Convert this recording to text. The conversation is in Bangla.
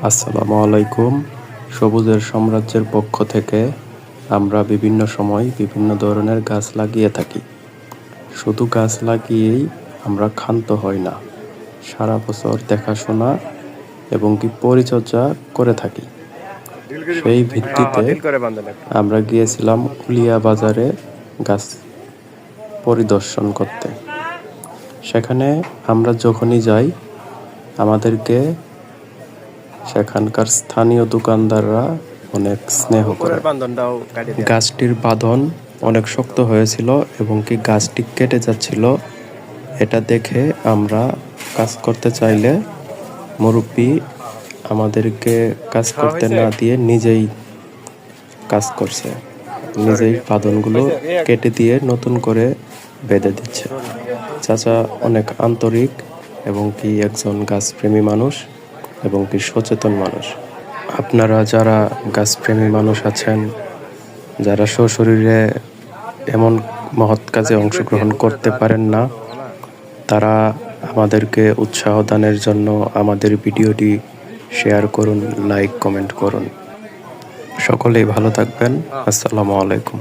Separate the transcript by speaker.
Speaker 1: আসসালামু আলাইকুম। সবুজের সাম্রাজ্যের পক্ষ থেকে আমরা বিভিন্ন সময় বিভিন্ন ধরনের গাছ লাগিয়ে থাকি। শুধু গাছ লাগিয়েই আমরা ক্ষান্ত হই না, সারা বছর দেখাশোনা এবং পরিচর্যা করে থাকি। সেই ভিত্তিতে আমরা গিয়েছিলাম উলিয়া বাজারে গাছ পরিদর্শন করতে। সেখানে আমরা যখনই যাই, আমাদেরকে সেখানকার স্থানীয় দোকানদাররা অনেক স্নেহ করে। গাছটির বাঁধন অনেক শক্ত হয়েছিল এবং গাছটি কেটে যাচ্ছিল। এটা দেখে আমরা কাজ করতে চাইলে মুরব্বি আমাদেরকে কাজ করতে না দিয়ে নিজেই কাজ করছে, নিজেই বাঁধনগুলো কেটে দিয়ে নতুন করে বেঁধে দিচ্ছে। চাচা অনেক আন্তরিক এবং একজন গাছপ্রেমী মানুষ এবং সচেতন মানুষ। আপনারা যারা গাছপ্রেমী মানুষ আছেন, যারা সশরীরে এমন মহৎ কাজে অংশগ্রহণ করতে পারেন না, তারা আমাদেরকে উৎসাহ দানের জন্য আমাদের ভিডিওটি শেয়ার করুন, লাইক কমেন্ট করুন। সকলেই ভালো থাকবেন। আসসালামু আলাইকুম।